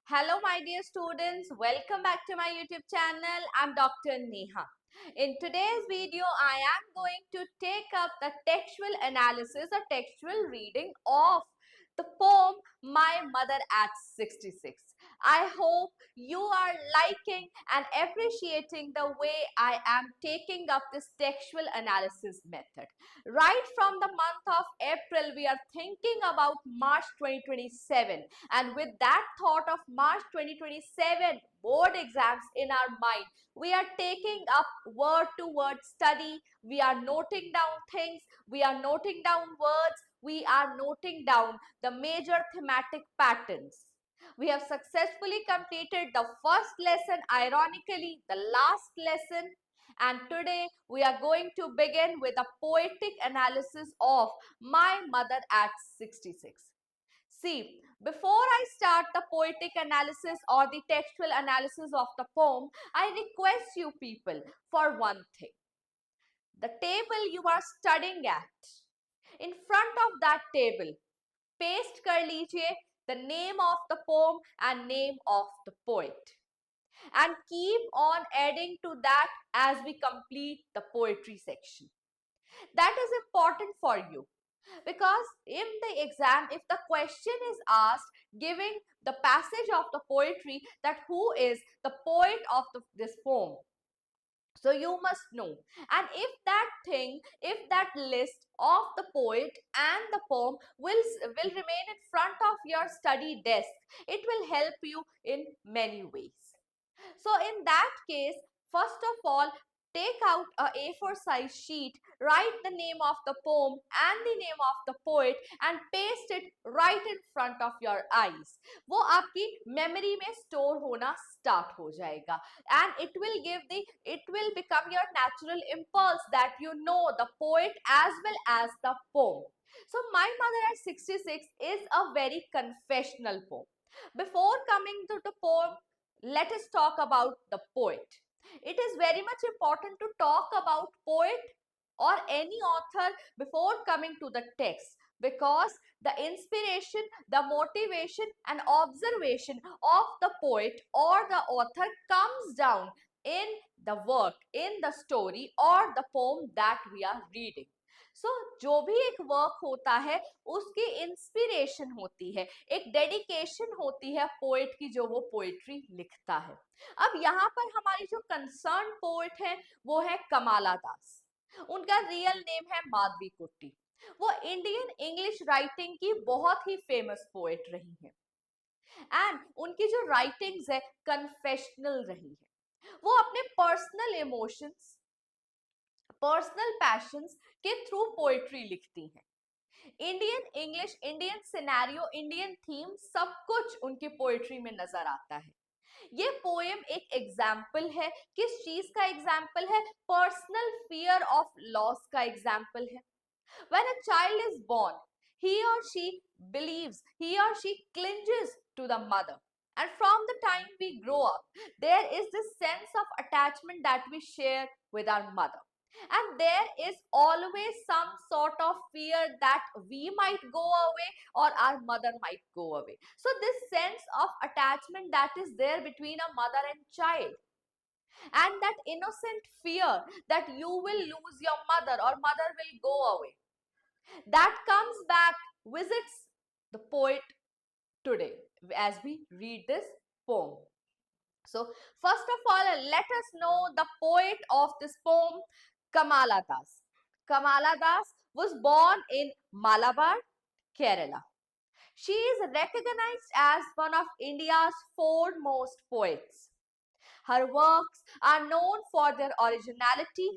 Hello, my dear students. Welcome back to my YouTube channel. I'm Dr. Neha. In today's video, I am going to take up the textual analysis or textual reading of the poem My Mother at 66. I hope you are liking and appreciating the way I am taking up this textual analysis method. Right from the month of April, we are thinking about March 2027, and with that thought of March 2027 board exams in our mind, we are taking up word to word study. We are noting down things, we are noting down words, we are noting down the major thematic patterns. We have successfully completed the first lesson, ironically, the last lesson, and today we are going to begin with a poetic analysis of My Mother at 66. See, before I start the poetic analysis or the textual analysis of the poem, I request you people for one thing. The table you are studying at, in front of that table, paste kar lijiye the name of the poem and name of the poet. And keep on adding to that as we complete the poetry section. That is important for you. Because in the exam, if the question is asked giving the passage of the poetry, that who is the poet of this poem, so you must know. And if that list of the poet and the poem will remain in front of your study desk, it will help you in many ways. So in that case, first of all, take out a A4 size sheet, write the name of the poem and the name of the poet and paste it right in front of your eyes. वो आपकी memory में store होना start हो जाएगा, and it will become your natural impulse that you know the poet as well as the poem. So My Mother at 66 is a very confessional poem. Before coming to the poem, let us talk about the poet. It is very much important to talk about poet or any author before coming to the text, because the inspiration, the motivation and observation of the poet or the author comes down in the work, in the story or the poem that we are reading. सो जो भी एक work होता है उसकी inspiration होती है, एक dedication होती है पोएट की जो वो पोएट्री लिखता है. अब यहाँ पर हमारी जो कंसर्न पोएट है वो है कमाला दास. उनका रियल नेम है माधवी कुट्टी. वो इंडियन इंग्लिश राइटिंग की बहुत ही फेमस पोएट रही है, एंड उनकी जो राइटिंग्स है कन्फेशनल रही है. वो अपने पर्सनल इमोशंस, पर्सनल पैशंस के थ्रू पोएट्री लिखती हैं. Indian English, Indian scenario, Indian theme सब कुछ उनकी पोएट्री में नजर आता है. ये पोएम एक एग्जाम्पल है. किस चीज का एग्जाम्पल है? पर्सनल फियर ऑफ लॉस का एग्जाम्पल है. When a child is born, he or she believes, he or she clinges to the mother. And from the time we grow up, there is this sense of attachment that we share with our mother. And there is always some sort of fear that we might go away or our mother might go away. So this sense of attachment that is there between a mother and child, and that innocent fear that you will lose your mother or mother will go away, that comes back, visits the poet today as we read this poem. So first of all, let us know the poet of this poem, Kamala Das. Kamala Das was born in Malabar, Kerala. She is recognized as one of India's foremost poets. Her works are known for their originality,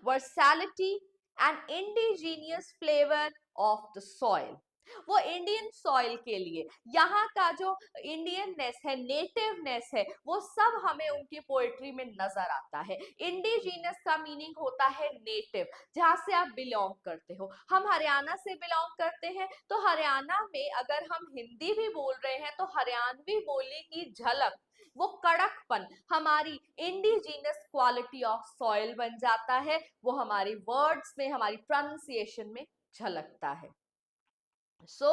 versatility, and indigenous flavor of the soil. वो Indian soil के लिए यहाँ का जो Indianness है, नेटिवनेस है, वो सब हमें उनकी पोएट्री में नजर आता है. इंडिजीनियस का मीनिंग होता है नेटिव, जहाँ से आप बिलोंग करते हो. हम हरियाणा से बिलोंग करते हैं, तो हरियाणा में अगर हम हिंदी भी बोल रहे हैं तो हरियाणवी बोली की झलक, वो कड़कपन हमारी इंडिजीनियस क्वालिटी ऑफ सॉइल बन जाता है. वो हमारी वर्ड्स में, हमारी प्रोनाउंसिएशन में झलकता है. So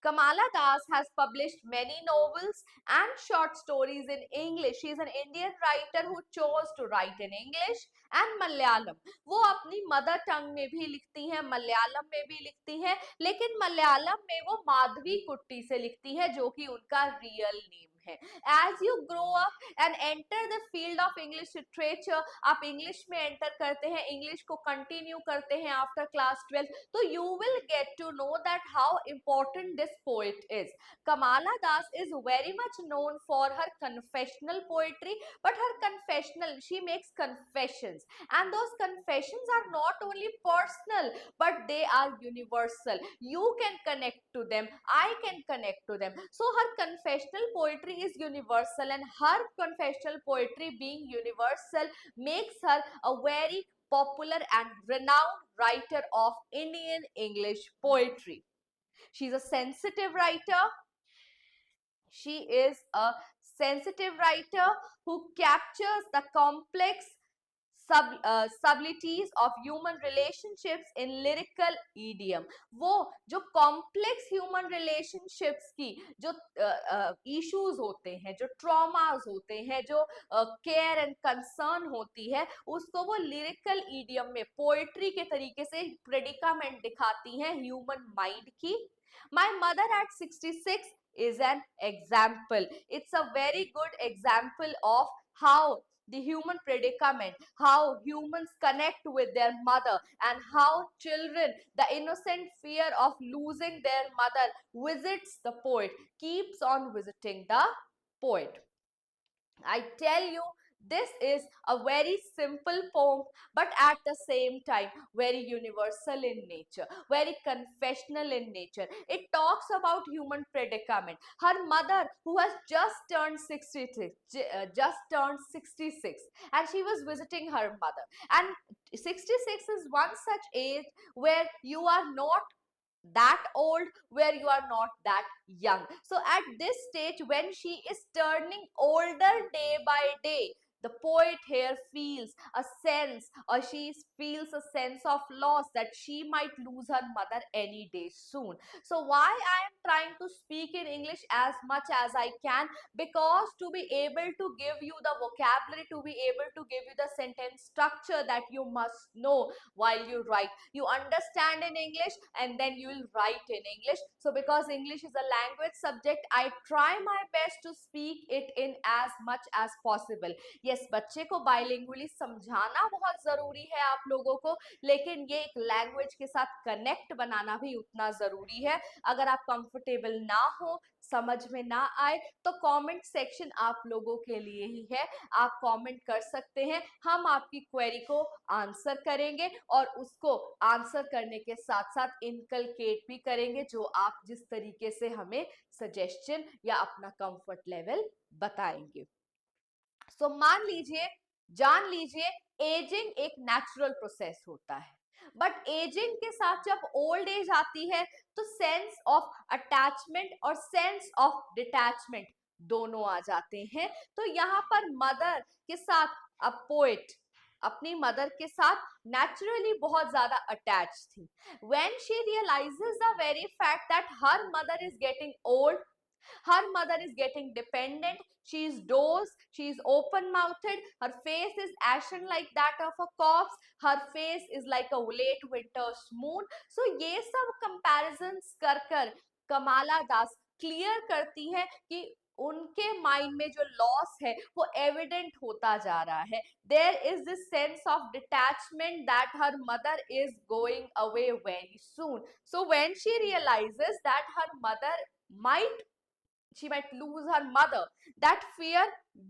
Kamala Das has published many novels and short stories in English. She is an Indian writer who chose to write in English and Malayalam. वो अपनी मदर टंग में भी लिखती हैं, मलयालम में भी लिखती हैं, लेकिन मलयालम में वो माधवी कुट्टी से लिखती है, जो कि उनका रियल नेम है. As you grow up and enter the field of English literature, आप इंग्लिश में एंटर करते हैं, इंग्लिश को कंटिन्यू करते हैं आफ्टर क्लास 12, तो you will get to know that how important this poet is. Kamala Das is very much known for her confessional poetry, but her confessional, she makes confessions, and those confessions are not only personal, but they are universal. You can connect to them, I can connect to them. So her confessional poetry is universal, and her confessional poetry being universal makes her a very popular and renowned writer of Indian English poetry. She's a sensitive writer. She is a sensitive writer who captures the complex subtleties of human relationships in lyrical idiom. वो जो complex human relationships की जो issues होते हैं, जो traumas होते हैं, जो care and concern होती है, उसको वो lyrical idiom में poetry के तरीके से predicament दिखाती हैं human mind की. My mother at 66 is an example. It's a very good example of how the human predicament, how humans connect with their mother, and how children, the innocent fear of losing their mother, visits the poet, keeps on visiting the poet. I tell you, this is a very simple poem, but at the same time, very universal in nature, very confessional in nature. It talks about human predicament. Her mother, who has just turned 66, and she was visiting her mother. And 66 is one such age where you are not that old, where you are not that young. So at this stage, when she is turning older day by day, the poet here feels a sense, or she feels a sense of loss, that she might lose her mother any day soon. So why I am trying to speak in English as much as I can? Because to be able to give you the vocabulary, to be able to give you the sentence structure that you must know while you write. You understand in English and then you will write in English. So because English is a language subject, I try my best to speak it in as much as possible. Yes, बच्चे को bilingually समझाना बहुत जरूरी है आप लोगों को, लेकिन ये एक लैंग्वेज के साथ कनेक्ट बनाना भी उतना जरूरी है. अगर आप कंफर्टेबल ना हो, समझ में ना आए, तो कमेंट सेक्शन आप लोगों के लिए ही है. आप कमेंट कर सकते हैं, हम आपकी क्वेरी को आंसर करेंगे और उसको आंसर करने के साथ साथ इनकलकेट भी करेंगे, जो आप जिस तरीके से हमें सजेशन या अपना कंफर्ट लेवल बताएंगे. सो मान लीजिए, जान लीजिए, एजिंग एक नेचुरल प्रोसेस होता है, बट एजिंग के साथ जब ओल्ड एज आती है, तो सेंस ऑफ अटैचमेंट और सेंस ऑफ डिटैचमेंट दोनों आ जाते हैं. तो यहाँ पर मदर के साथ अब पोएट अपनी मदर के साथ नेचुरली बहुत ज्यादा अटैच थी. When she realises the very fact that her mother is getting old, her mother is getting dependent, she is dozed, she is open mouthed, her face is ashen like that of a corpse, her face is like a late winter's moon. So ये सब comparisons कर कमाला दास clear करती है कि उनके mind में जो loss है वो एविडेंट होता जा रहा है. There is this sense of detachment that her mother is going away very soon. So when she realises that her mother might she might lose her mother, that fear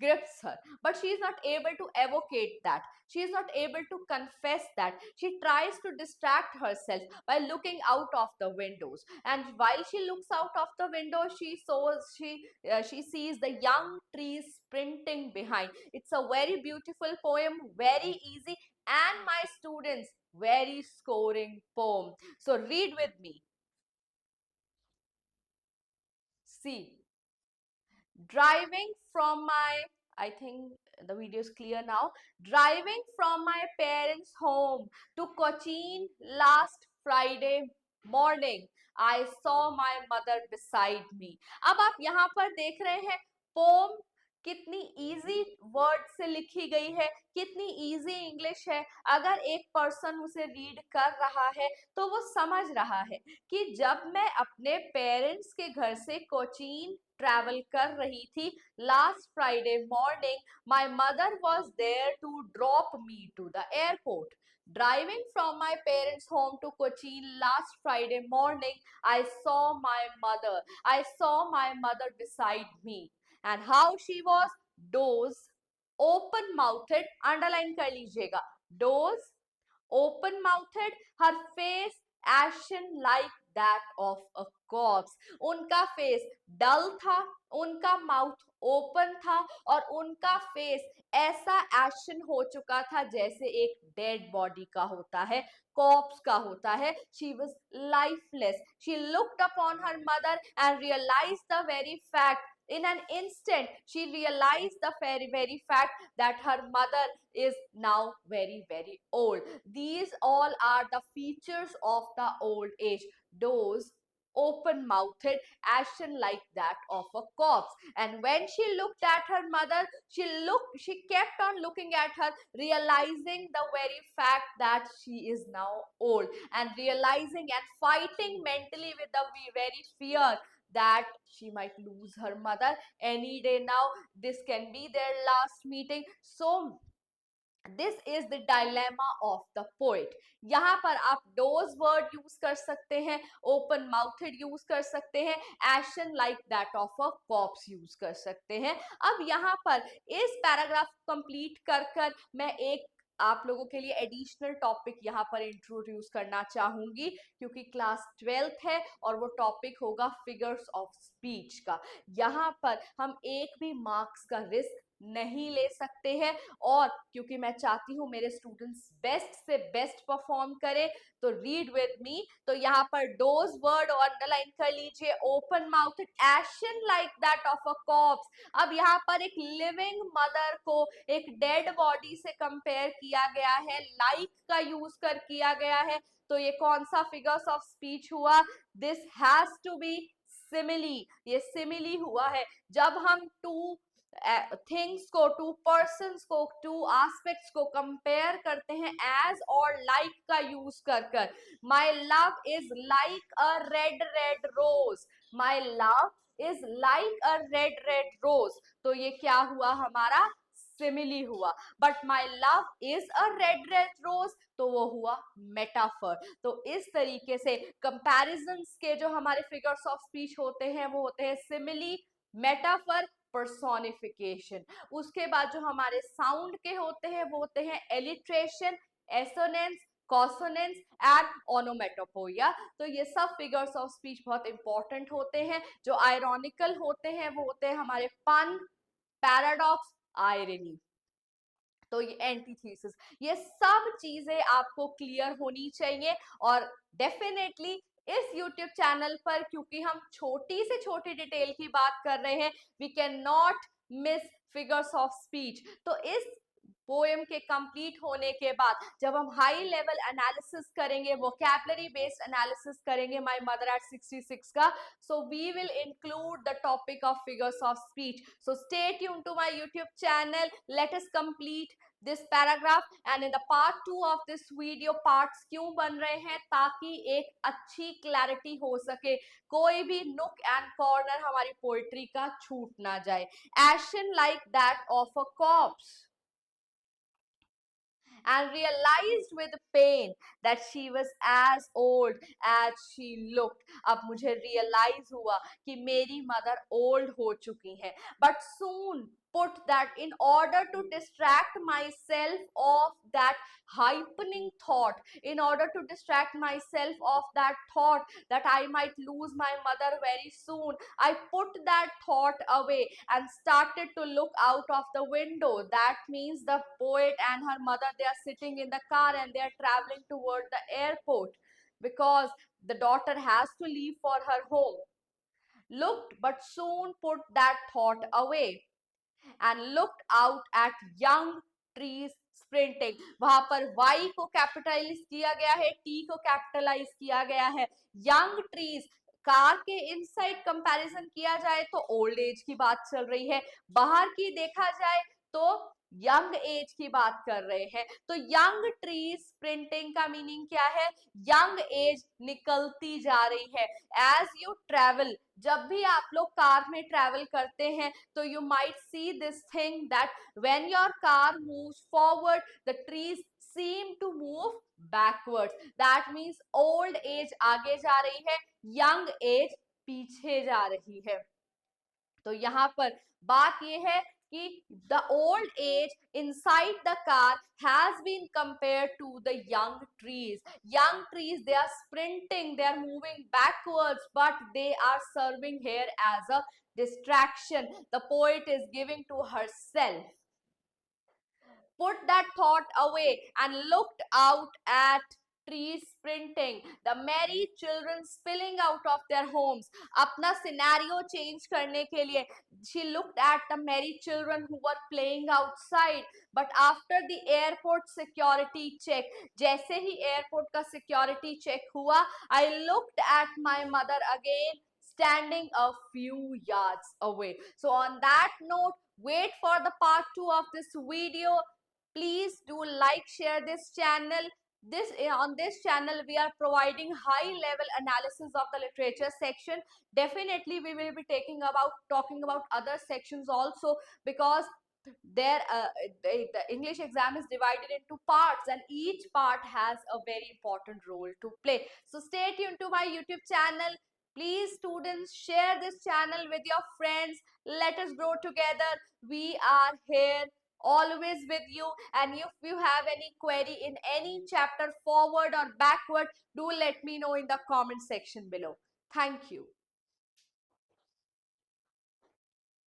grips her, but she is not able to evocate that, she is not able to confess that. She tries to distract herself by looking out of the windows, and while she looks out of the window, she sees the young trees sprinting behind. It's a very beautiful poem, very easy, and my students, very scoring poem. So read with me. See, driving from my, I think the video is clear now. Driving from my parents' home to Cochin last Friday morning, I saw my mother beside me. अब आप यहाँ पर देख रहे हैं pome कितनी easy word से लिखी गई है, कितनी इजी इंग्लिश है. अगर एक पर्सन उसे रीड कर रहा है तो वो समझ रहा है कि जब मैं अपने पेरेंट्स के घर से कोचीन ट्रैवल कर रही थी last Friday morning, my mother was there to drop me to the airport. Driving from my parents' home to Cochin last Friday morning, I saw my mother. I saw my mother beside me. And how she was? Doze, open mouthed, underline कर लीजिएगा. Doze, open mouthed, her face ashen like that of a corpse. उनका face डल था, उनका mouth open था और उनका face ऐसा एशन हो चुका था जैसे एक डेड बॉडी का होता है, कॉप्स का होता है. She was lifeless. She looked upon her mother and realise the very fact. In an instant, she realized the very fact that her mother is now very old. These all are the features of the old age. Those open mouthed, ashen like that of a corpse. And when she looked at her mother, she kept on looking at her, realizing the very fact that she is now old, and realizing and fighting mentally with the very fear that she might lose her mother any day now. This can be their last meeting. So this is the dilemma of the poet. यहाँ पर आप dose word use कर सकते हैं, open mouthed use कर सकते हैं, एशन like that of a cops use कर सकते हैं. अब यहाँ पर इस पैराग्राफ कंप्लीट कर मैं एक आप लोगों के लिए एडिशनल टॉपिक यहाँ पर इंट्रोड्यूस करना चाहूंगी, क्योंकि क्लास 12th है और वो टॉपिक होगा फिगर्स ऑफ स्पीच का. यहाँ पर हम एक भी मार्क्स का रिस्क नहीं ले सकते हैं, और क्योंकि मैं चाहती हूं मेरे स्टूडेंट्स बेस्ट से बेस्ट परफॉर्म करें, तो रीड विद मी. तो यहाँ पर डोज वर्ड अंडरलाइन कर लीजिए, open mouth, ation like that of a cops. अब यहाँ पर एक लिविंग मदर को एक डेड बॉडी से कंपेयर किया गया है, लाइक का यूज कर किया गया है. तो ये कौन सा फिगर्स ऑफ स्पीच हुआ? This has to be simile. ये सिमिली हुआ है. जब हम टू थिंग्स को, टू पर्सन्स को, टू एस्पेक्ट्स को कंपेयर करते हैं एज और लाइक का यूज कर. My love is like a red red rose. My love is like a red red rose. तो ये क्या हुआ? हमारा सिमिली हुआ. But my love is a red red rose, तो वो हुआ मेटाफर. तो इस तरीके से कंपैरिजंस के जो हमारे फिगर्स ऑफ स्पीच होते हैं वो होते हैं सिमिली, मेटाफर, पर्सोनिफिकेशन. उसके बाद जो हमारे साउंड के होते हैं वो होते हैं एलिट्रेशन, एसोनेंस, कॉन्सोनेंस एंड ओनोमेटोपोइया. तो ये सब फिगर्स ऑफ स्पीच बहुत इंपॉर्टेंट होते हैं. जो आयरॉनिकल होते हैं वो होते हैं हमारे पन, पैराडॉक्स, आयरनी. तो ये एंटीथीसिस, ये सब चीजें आपको क्लियर होनी चाहिए. और डेफिनेटली इस YouTube चैनल पर, क्योंकि हम छोटी से छोटी डिटेल की बात कर रहे हैं, we can not miss figures of speech. तो इस पोएम के कंप्लीट होने के बाद जब हम हाई लेवल एनालिसिस करेंगे, वोकैबुलरी बेस्ड एनालिसिस करेंगे माय मदर एट 66 का, so we will include the topic of figures of speech. So stay tuned to my YouTube channel. Let us complete this paragraph, and in the part 2 of this video, parts क्यों बन रहे हैं? ताकि एक अच्छी clarity हो सके, कोई भी नुक एंड कॉर्नर हमारी पोएट्री का छूट ना जाए. Ashen like that of a corpse, and realized with pain that she was as old as she looked. अब मुझे realize हुआ कि मेरी mother old हो चुकी है. But soon put that, in order to distract myself of that hypening thought, in order to distract myself of that thought that I might lose my mother very soon, I put that thought away and started to look out of the window. That means the poet and her mother, they are sitting in the car and they are traveling toward the airport because the daughter has to leave for her home. Looked, but soon put that thought away and looked out at young trees sprinting. वहां पर Y को capitalise किया गया है, T को capitalise किया गया है। यंग ट्रीज, कार के इनसाइड कंपैरिजन किया जाए तो ओल्ड एज की बात चल रही है, बाहर की देखा जाए तो यंग एज की बात कर रहे हैं। तो यंग ट्रीज स्प्रिंटिंग का मीनिंग क्या है? यंग एज निकलती जा रही है। एज यू ट्रेवल, जब भी आप लोग कार में ट्रेवल करते हैं तो you might see this thing that when your car moves forward the trees seem to move backwards. That means old age आगे जा रही है, young age पीछे जा रही है। तो यहाँ पर बात ये है कि the old age inside the car has been compared to the young trees. Young trees, they are sprinting, they are moving backwards, but they are serving here as a distraction. The poet is giving to herself. Put that thought away and looked out at trees sprinting, the merry children spilling out of their homes. अपना scenario change करने के लिए she looked at the merry children who were playing outside. But after the airport security check, जैसे ही airport का security check हुआ, I looked at my mother again, standing a few yards away. So on that note, wait for the part 2 of this video. Please do like, share this channel. On this channel we are providing high level analysis of the literature section. Definitely we will be talking about other sections also, because there the English exam is divided into parts and each part has a very important role to play. So stay tuned to my YouTube channel. Please students, share this channel with your friends. Let us grow together. We are here always with you, and if you have any query in any chapter, forward or backward, do let me know in the comment section below. Thank you.